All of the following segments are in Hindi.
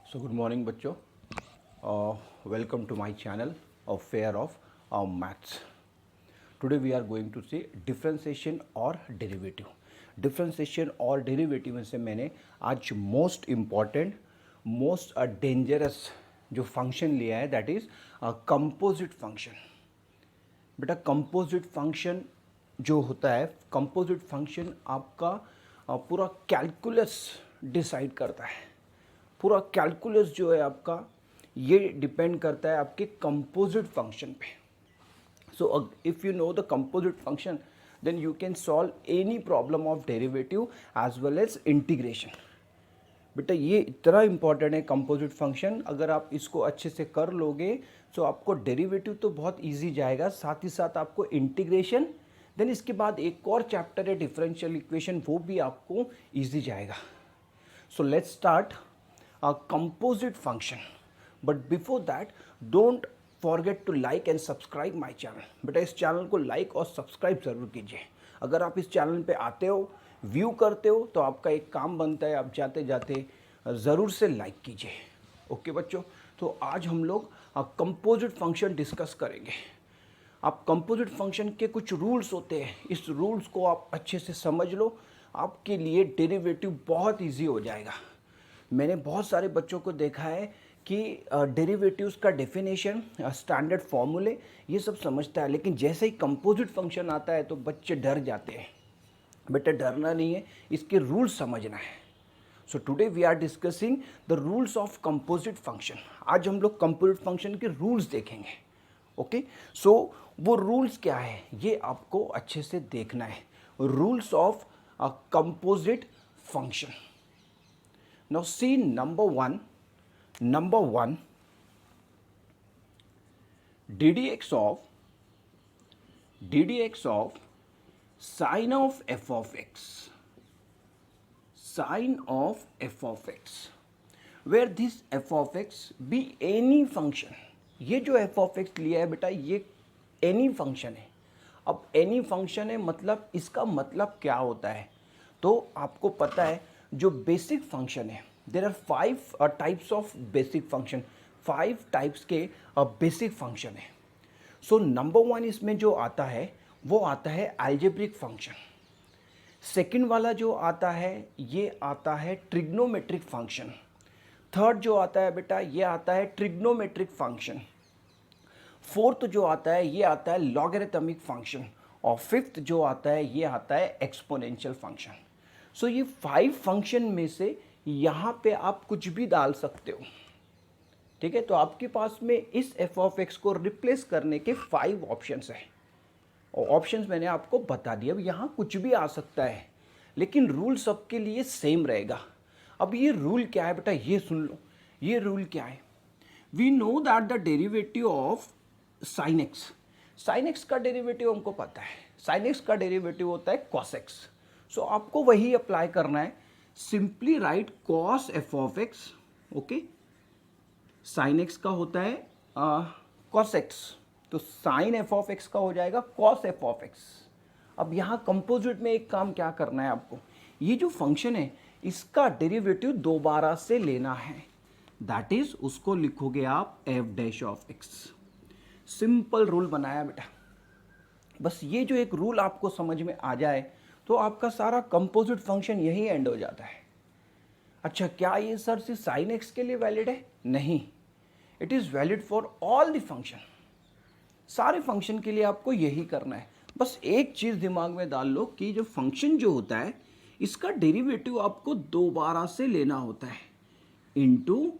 So good morning बच्चों. Welcome to my channel of Fair of Maths. Today we are going to see differentiation और derivative. Differentiation और derivative में से मैंने आज most important, most dangerous जो function लिया है that is composite function. बेटा कंपोजिट फंक्शन जो होता है, कंपोजिट फंक्शन आपका पूरा कैलकुलस डिसाइड करता है. पूरा कैलकुलस जो है आपका ये डिपेंड करता है आपके कंपोजिट फंक्शन पे. So if you know the composite function then you can solve any problem of derivative as well as integration. बेटा ये इतना इम्पॉर्टेंट है कंपोजिट फंक्शन. अगर आप इसको अच्छे से कर लोगे तो आपको डेरिवेटिव तो बहुत इजी जाएगा, साथ ही साथ आपको इंटीग्रेशन, देन इसके बाद एक और चैप्टर है डिफरेंशियल इक्वेशन, वो भी आपको इजी जाएगा. So let's start composite function. But before that don't forget to like and subscribe my channel. बेटा इस चैनल को लाइक और सब्सक्राइब ज़रूर कीजिए. अगर आप इस चैनल पे आते हो, व्यू करते हो, तो आपका एक काम बनता है, आप जाते जाते ज़रूर से लाइक कीजिए. ओके बच्चों, तो आज हम लोग कंपोजिट फंक्शन डिस्कस करेंगे. आप कंपोजिट फंक्शन के कुछ रूल्स होते हैं, इस रूल्स को आप अच्छे से समझ लो, आपके लिए डेरिवेटिव बहुत इजी हो जाएगा. मैंने बहुत सारे बच्चों को देखा है कि डेरिवेटिव्स का डेफिनेशन, स्टैंडर्ड फॉर्मूले ये सब समझता है, लेकिन जैसे ही कंपोजिट फंक्शन आता है तो बच्चे डर जाते हैं. बेटा डरना नहीं है, इसके रूल्स समझना है. So today we are discussing the rules of composite function. आज हम लोग कंपोजिट फंक्शन के रूल्स देखेंगे. ओके, सो वो रूल्स क्या है ये आपको अच्छे से देखना है. Rules of composite function. Now see number one ddx of sine of f of x, where this f of x be any function. ये जो f of x लिया है बेटा ये any function है. अब any function है मतलब इसका मतलब क्या होता है, तो आपको पता है जो बेसिक फंक्शन है, there are 5 types of basic function. 5 types के बेसिक फंक्शन है. सो नंबर 1 इसमें जो आता है वो आता है अलजेब्रिक फंक्शन. सेकंड वाला जो आता है ये आता है ट्रिग्नोमेट्रिक फंक्शन. थर्ड जो आता है बेटा ये आता है ट्रिग्नोमेट्रिक फंक्शन. फोर्थ जो आता है ये आता है लॉगरिथमिक फंक्शन. और फिफ्थ जो आता है ये आता है एक्सपोनेंशियल फंक्शन. सो ये 5 फंक्शन में से यहाँ पे आप कुछ भी डाल सकते हो. ठीक है, तो आपके पास में इस f ऑफ x को रिप्लेस करने के 5 ऑप्शंस हैं. और ऑप्शंस मैंने आपको बता दिया. अब यहाँ कुछ भी आ सकता है, लेकिन रूल सबके लिए सेम रहेगा. अब ये रूल क्या है बेटा ये सुन लो. ये रूल क्या है, we know that the derivative of sine x. Sine x का डेरिवेटिव हमको पता है, साइन एक्स का डेरिवेटिव होता है कॉस एक्स. सो आपको वही अप्लाई करना है. Simply write cos F of x. Okay, sign x का होता है कॉस एक्स, तो साइन एफ ऑफ एक्स का हो जाएगा कॉस एफ ऑफ एक्स. अब यहाँ कंपोजिट में एक काम क्या करना है आपको, ये जो फंक्शन है इसका डेरिवेटिव दोबारा से लेना है. दैट इज उसको लिखोगे आप F dash of x. Simple rule बनाया बेटा. बस ये जो एक रूल आपको समझ में आ जाए तो आपका सारा कंपोजिट फंक्शन यही एंड हो जाता है. अच्छा, क्या ये सर सिर्फ साइन एक्स के लिए वैलिड है? नहीं, it is valid for all the function. सारे फंक्शन के लिए आपको यही करना है. बस एक चीज़ दिमाग में डाल लो कि जो फंक्शन जो होता है इसका डेरिवेटिव आपको दोबारा से लेना होता है into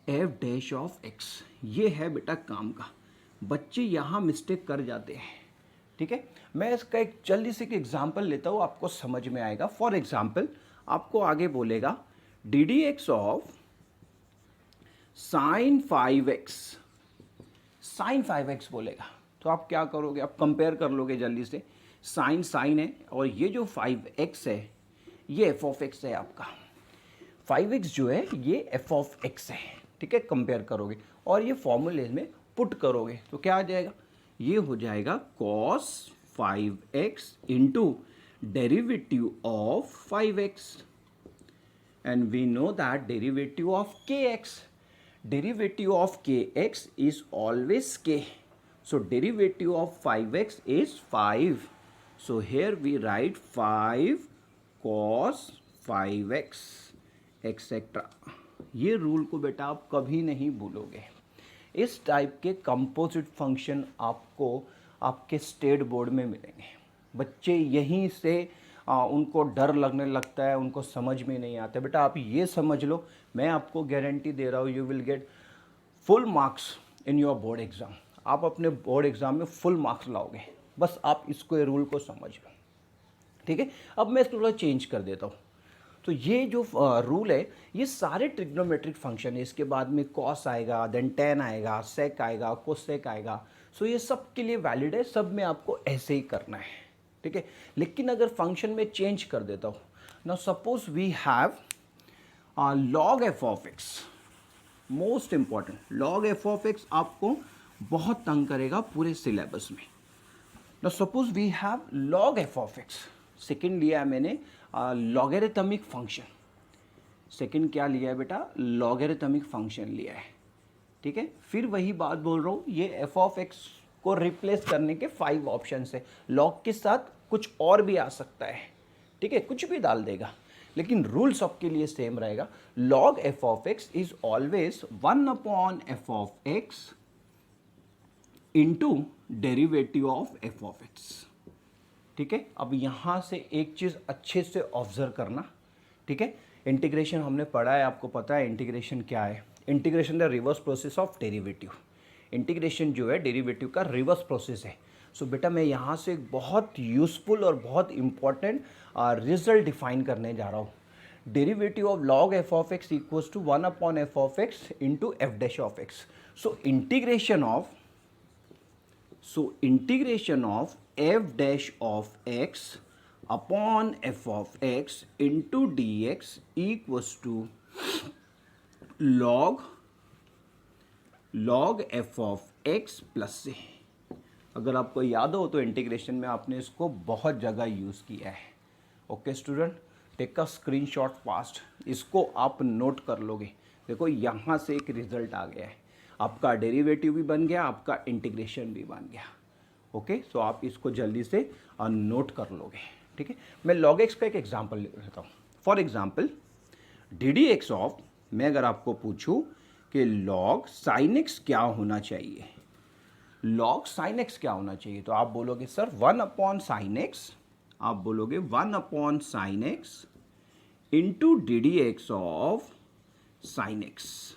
F dash of x. ये है बेटा काम का. बच्चे यहाँ मिस्टेक कर जाते हैं. ठीक है, मैं इसका एक जल्दी से एक एग्जाम्पल लेता हूँ, आपको समझ में आएगा. फॉर एग्जाम्पल आपको आगे बोलेगा ddx of sine 5x. Sign 5x बोलेगा तो आप क्या करोगे, आप कंपेयर कर लोगे जल्दी से. साइन है और ये जो 5x है ये f ऑफ x है आपका. 5x जो है ये f ऑफ x है. ठीक है, कंपेयर करोगे और ये फॉर्मूले में पुट करोगे तो क्या आ जाएगा, ये हो जाएगा cos 5x into derivative of 5x. And we know that derivative of kx Derivative of kx is always k. So derivative of 5x is 5. So here we write 5 cos 5x etcetera. ये रूल को बेटा आप कभी नहीं भूलोगे. इस टाइप के कंपोजिट फंक्शन आपको आपके स्टेट बोर्ड में मिलेंगे. बच्चे यहीं से उनको डर लगने लगता है, उनको समझ में नहीं आता. बेटा आप ये समझ लो, मैं आपको गारंटी दे रहा हूँ, you will get full marks in your board exam. आप अपने बोर्ड एग्ज़ाम में फुल मार्क्स लाओगे. बस आप इसको, ये रूल को समझ लो. ठीक है. अब मैं इसको थोड़ा चेंज कर देता हूँ. तो ये जो रूल है, ये सारे ट्रिग्नोमेट्रिक फंक्शन है. इसके बाद में कॉस आएगा, देन टेन आएगा, सेक आएगा, कोसेक आएगा. सो ये सब के लिए वैलिड है. सब में आपको ऐसे ही करना है. ठीक है. लेकिन अगर फंक्शन में चेंज कर देता हूँ, now suppose we have log f of x. Most important, log f of x आपको बहुत तंग करेगा पूरे सिलेबस में. Now suppose we have log f of x. Second लिया है मैंने लॉगरिथमिक फंक्शन. सेकेंड क्या लिया है बेटा? लॉगरिथमिक फंक्शन लिया है. ठीक है. फिर वही बात बोल रहा हूँ, ये एफ ऑफ एक्स को रिप्लेस करने के 5 ऑप्शन है. लॉग के साथ कुछ और भी आ सकता है. ठीक है, कुछ भी डाल देगा, लेकिन रूल सबके लिए सेम रहेगा. Log f of x is always 1 upon f of x into derivative of f of x. ठीक है. अब यहाँ से एक चीज़ अच्छे से ऑब्जर्व करना. ठीक है. इंटीग्रेशन हमने पढ़ा है, आपको पता है इंटीग्रेशन क्या है. Integration the reverse process of derivative. Integration जो है डेरिवेटिव का रिवर्स प्रोसेस है. सो बेटा मैं यहाँ से एक बहुत यूजफुल और बहुत इंपॉर्टेंट रिजल्ट डिफाइन करने जा रहा हूँ. Derivative of log f of x equals to 1 upon f of x into f dash of x. So integration of f dash of x upon f of x into dx equals to log f of x plus से. अगर आपको याद हो तो इंटीग्रेशन में आपने इसको बहुत जगह यूज़ किया है. Okay student, take a screenshot fast. इसको आप नोट कर लोगे. देखो यहाँ से एक रिजल्ट आ गया है. आपका डेरिवेटिव भी बन गया, आपका इंटीग्रेशन भी बन गया. ओके. सो आप इसको जल्दी से नोट कर लोगे. ठीक है. मैं log x का एक एग्जांपल लेता हूँ. For example D d x of, मैं अगर आपको पूछूं कि log sin x क्या होना चाहिए, log sin x क्या होना चाहिए, तो आप बोलोगे सर 1 अपॉन साइन एक्स. आप बोलोगे 1 upon sine x into D d x of sine x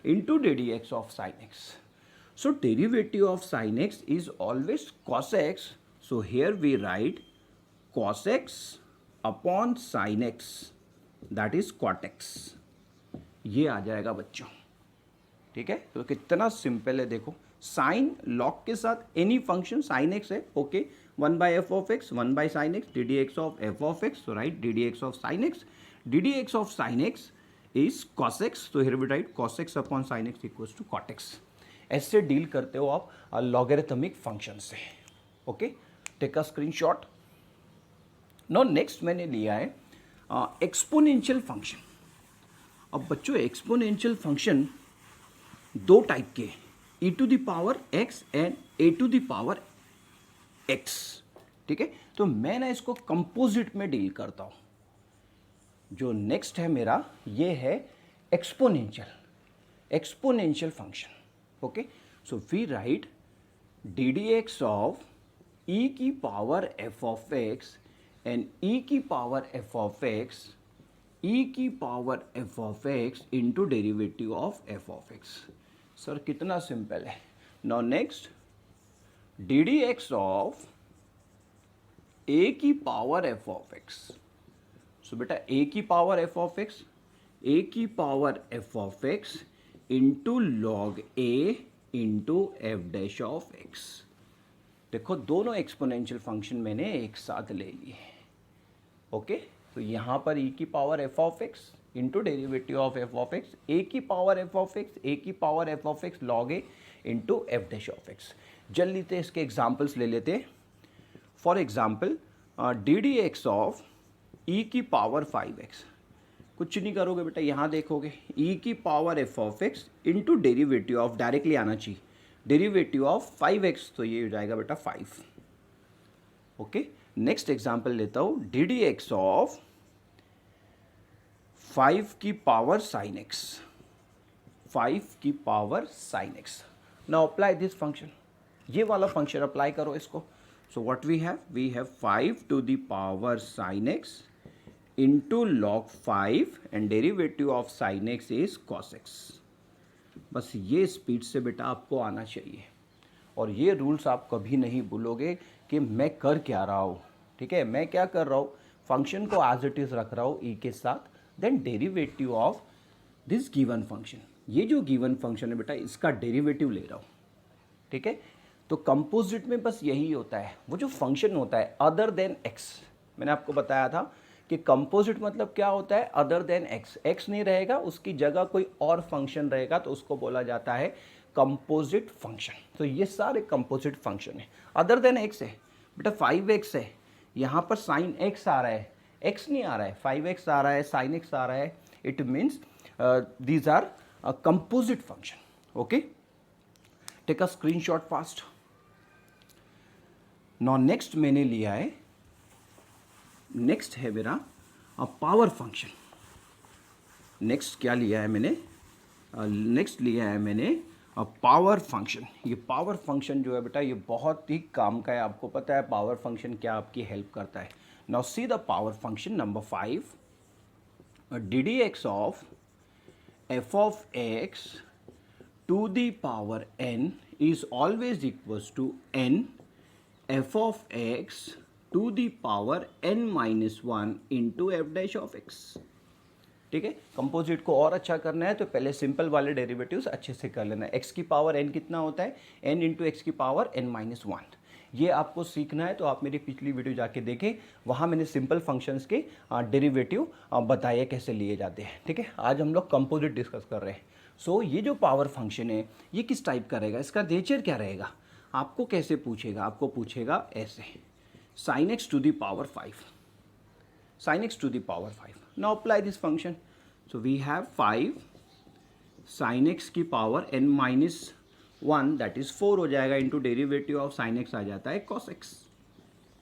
into D d x of sine x. So derivative of sin x is always cos x. So here we write cos x upon sin x, that is cot x. ये आ जाएगा बच्चों. ठीक है. तो कितना सिंपल है देखो. साइन लॉग के साथ एनी फंक्शन साइन एक्स है. Okay. 1 by F of x, 1 by sine x, D d x of f of x. So right D d x of sine x. D d x of sine x is cos x. So here we write cos x upon sin x equals to cot x. ऐसे डील करते हो आप लॉगरिथमिक फंक्शन से. Okay. Take a screenshot. Now next मैंने लिया है एक्सपोनेंशियल फंक्शन. अब बच्चों एक्सपोनेंशियल फंक्शन 2 टाइप के, e to the power x and a to the power x. ठीक है. तो मैं ना इसको कंपोजिट में डील करता हूँ. जो नेक्स्ट है मेरा, ये है exponential function. Okay, so we write d dx of e की power f of x and e की power f of x, e की power f of x into derivative of f of x. Sir कितना सिंपल है. Now next d dx of a की power f of x. So बेटा a की power f of x, a की power f of x into log a into f dash of x. देखो दोनों एक्सपोनेंशियल फंक्शन मैंने एक साथ ले लिए. ओके. तो यहाँ पर e की power f of x into derivative of f of x, a की power f of x, a की power f of x log a into f dash of x. जल्दी से इसके एग्जाम्पल्स ले लेते हैं. For example d d x of e की पावर 5x. कुछ नहीं करोगे बेटा, यहाँ देखोगे e की power f of x into derivative of, directly आना चाहिए, डेरिवेटिव ऑफ 5x, तो ये हो जाएगा बेटा 5। ओके, नेक्स्ट एग्जाम्पल लेता हूँ, डी डी एक्स ऑफ 5 की पावर साइन एक्स, 5 की power sine x. Now apply this function, ये वाला फंक्शन अप्लाई करो इसको। So what we have 5 to the power sine x into log 5 and derivative of sine x is cos x. बस ये स्पीड से बेटा आपको आना चाहिए, और ये रूल्स आप कभी नहीं भूलोगे कि मैं कर क्या रहा हूँ। ठीक है, मैं क्या कर रहा हूँ, फंक्शन को एज इट इज रख रहा हूँ e के साथ, then derivative of this given function, ये जो गिवन फंक्शन है बेटा इसका डेरिवेटिव ले रहा हूँ। ठीक है, तो कंपोजिट में बस यही होता है, वो जो फंक्शन होता है अदर देन एक्स, मैंने आपको बताया था कि कंपोजिट मतलब क्या होता है, अदर देन एक्स, एक्स नहीं रहेगा उसकी जगह कोई और फंक्शन रहेगा तो उसको बोला जाता है कंपोजिट फंक्शन। तो ये सारे कंपोजिट फंक्शन है, अदर देन एक्स है बेटा, 5x है, यहाँ पर साइन एक्स आ रहा है, एक्स नहीं आ रहा है, 5x आ रहा है, साइन एक्स आ रहा है, it means these are composite function. Okay, take a screenshot fast. Now next मैंने लिया है, नेक्स्ट है मेरा पावर फंक्शन। नेक्स्ट क्या लिया है मैंने, नेक्स्ट लिया है मैंने पावर फंक्शन। ये पावर फंक्शन जो है बेटा ये बहुत ही काम का है, आपको पता है पावर फंक्शन क्या आपकी हेल्प करता है। Now see the power function number 5, d d x of f of x to the power n is always equals to n f of x to the power n minus 1 into f dash of x। ठीक है, कंपोजिट को और अच्छा करना है तो पहले सिंपल वाले डेरिवेटिव्स अच्छे से कर लेना है। x की पावर n कितना होता है, n इंटू एक्स की पावर n माइनस 1, ये आपको सीखना है तो आप मेरी पिछली वीडियो जाके देखें, वहाँ मैंने सिंपल फंक्शंस के डेरिवेटिव बताए कैसे लिए जाते हैं। ठीक है, आज हम लोग कंपोजिट डिस्कस कर रहे हैं। सो ये जो पावर फंक्शन है ये किस टाइप का रहेगा, इसका नेचर क्या रहेगा, आपको कैसे पूछेगा, आपको पूछेगा ऐसे, sine x to the power 5, sin x to the power 5. Now apply this function. So we have 5 sin x की power n minus 1 that is 4 हो जाएगा, into derivative of sin x आ जाता है cos x।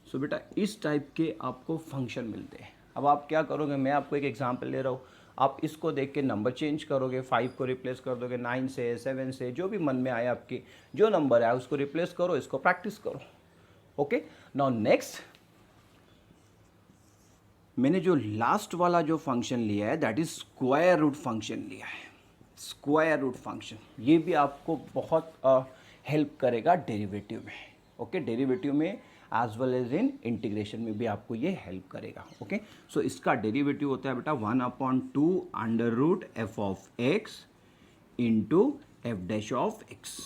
सो बेटा इस टाइप के आपको फंक्शन मिलते हैं। अब आप क्या करोगे, मैं आपको एक एग्जांपल ले रहा हूँ, आप इसको देख के नंबर चेंज करोगे, 5 को रिप्लेस कर दोगे 9 से, 7 से, जो भी मन में आए आपकी, जो नंबर आए उसको रिप्लेस करो, इसको प्रैक्टिस करो। ओके, नाउ नेक्स्ट मैंने जो लास्ट वाला जो फंक्शन लिया है that is square root function लिया है। स्क्वायर रूट फंक्शन ये भी आपको बहुत हेल्प करेगा डेरिवेटिव में। ओके, डेरिवेटिव में as well as in integration में भी आपको ये हेल्प करेगा। ओके, सो इसका डेरिवेटिव होता है बेटा 1/2 under root f of x into f dash of x.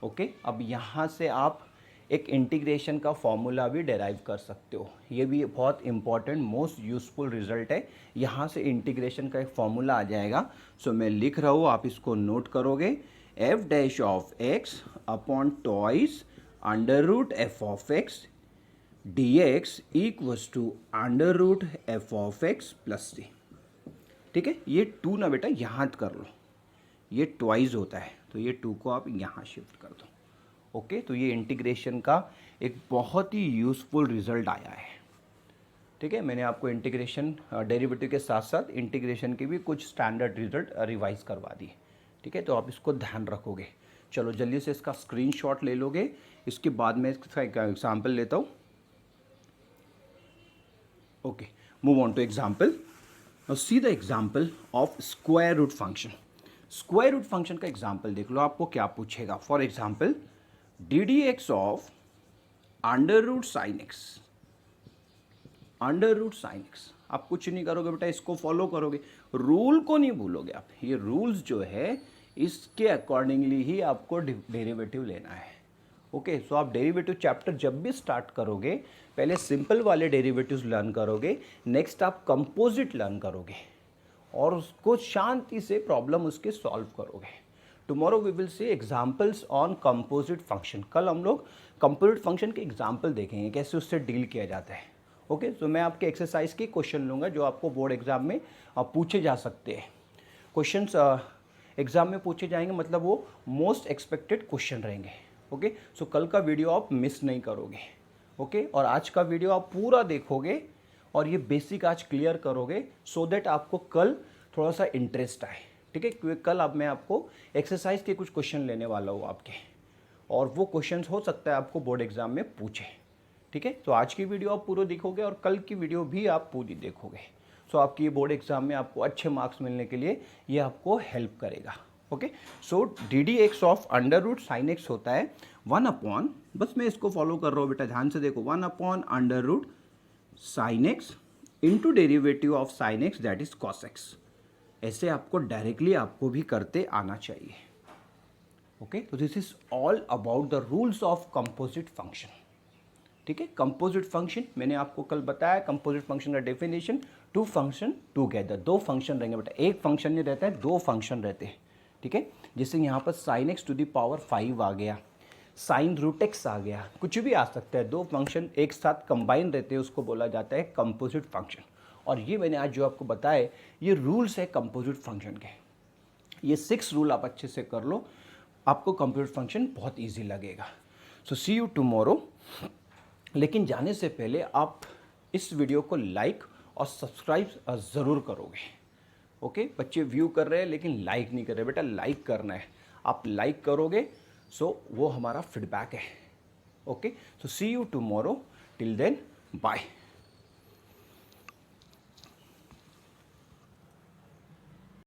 Okay, अब यहाँ से आप एक इंटीग्रेशन का फॉर्मूला भी डेराइव कर सकते हो, ये भी बहुत इंपॉर्टेंट मोस्ट यूजफुल रिजल्ट है। यहाँ से इंटीग्रेशन का एक फॉर्मूला आ जाएगा। सो मैं लिख रहा हूँ, आप इसको नोट करोगे, f dash of x upon twice under root f of x d x equals to under root f of x plus c. ठीक है, ये 2 ना बेटा यहाँ कर लो, ये ट्वाइस होता है तो ये 2 को आप यहाँ शिफ्ट कर दो। ओके, तो ये इंटीग्रेशन का एक बहुत ही यूज़फुल रिज़ल्ट आया है। ठीक है, मैंने आपको इंटीग्रेशन डेरिवेटिव के साथ साथ इंटीग्रेशन की भी कुछ स्टैंडर्ड रिजल्ट रिवाइज करवा दी। ठीक है, तो आप इसको ध्यान रखोगे। चलो जल्दी से इसका स्क्रीनशॉट ले लोगे, इसके बाद मैं इसका एक एग्जाम्पल लेता हूँ। Okay, move on to example. Now see the example of square root function. Square root function का एग्जाम्पल देख लो, आपको क्या पूछेगा। For example d d x of under root sine x, under root sine x. आप कुछ नहीं करोगे बेटा, इसको फॉलो करोगे, रूल को नहीं भूलोगे आप। ये रूल्स जो है इसके अकॉर्डिंगली ही आपको डेरिवेटिव लेना है। ओके, सो आप डेरिवेटिव चैप्टर जब भी स्टार्ट करोगे पहले सिंपल वाले डेरिवेटिव्स लर्न करोगे, नेक्स्ट आप कंपोजिट लर्न करोगे और उसको शांति से प्रॉब्लम उसके सॉल्व करोगे। Tomorrow we will see examples on composite function. कल हम लोग कंपोजिट फंक्शन के एग्जाम्पल देखेंगे, कैसे उससे डील किया जाता है। ओके, तो मैं आपके एक्सरसाइज के क्वेश्चन लूँगा जो आपको बोर्ड एग्जाम में पूछे जा सकते हैं। क्वेश्चंस एग्जाम में पूछे जाएंगे, मतलब वो मोस्ट एक्सपेक्टेड क्वेश्चन रहेंगे। ओके, सो कल का वीडियो आप मिस नहीं करोगे। ओके, और आज का वीडियो आप पूरा देखोगे और ये बेसिक आज क्लियर करोगे, सो दैट आपको कल थोड़ा सा इंटरेस्ट आए। ठीक है, क्योंकि कल अब मैं आपको एक्सरसाइज के कुछ क्वेश्चन लेने वाला हूँ आपके, और वो क्वेश्चंस हो सकता है आपको बोर्ड एग्जाम में पूछे। ठीक है, तो आज की वीडियो आप पूरा देखोगे और कल की वीडियो भी आप पूरी देखोगे। सो आपकी ये बोर्ड एग्जाम में आपको अच्छे मार्क्स मिलने के लिए ये आपको हेल्प करेगा। Okay, so ddx of under root sine x होता है 1 अपॉन, बस मैं इसको फॉलो कर रहा हूँ बेटा, ध्यान से देखो, 1 upon under root sine x into derivative of sine x that is cos x. ऐसे आपको डायरेक्टली आपको भी करते आना चाहिए। ओके, तो this is all about the rules of composite function. ठीक है, कंपोजिट फंक्शन मैंने आपको कल बताया, कंपोजिट फंक्शन का डेफिनेशन, टू फंक्शन टूगेदर, दो फंक्शन रहेंगे बेटा, एक फंक्शन नहीं रहता है, दो फंक्शन रहते हैं। ठीक है, जैसे यहाँ पर sine x to the power 5 आ गया, साइन रूट एक्स आ गया, कुछ भी आ सकता है, दो फंक्शन एक साथ कंबाइन रहते हैं, उसको बोला जाता है कंपोजिट फंक्शन। और ये मैंने आज जो आपको बताया, ये रूल्स है कंपोजिट फंक्शन के। ये 6 रूल आप अच्छे से कर लो, आपको कंपोजिट फंक्शन बहुत ईजी लगेगा। सो सी यू टुमारो। लेकिन जाने से पहले आप इस वीडियो को लाइक और सब्सक्राइब ज़रूर करोगे। ओके, बच्चे व्यू कर रहे हैं लेकिन लाइक नहीं कर रहे, बेटा लाइक करना है, आप लाइक करोगे, सो वो हमारा फीडबैक है। Okay, so see you tomorrow, till then bye.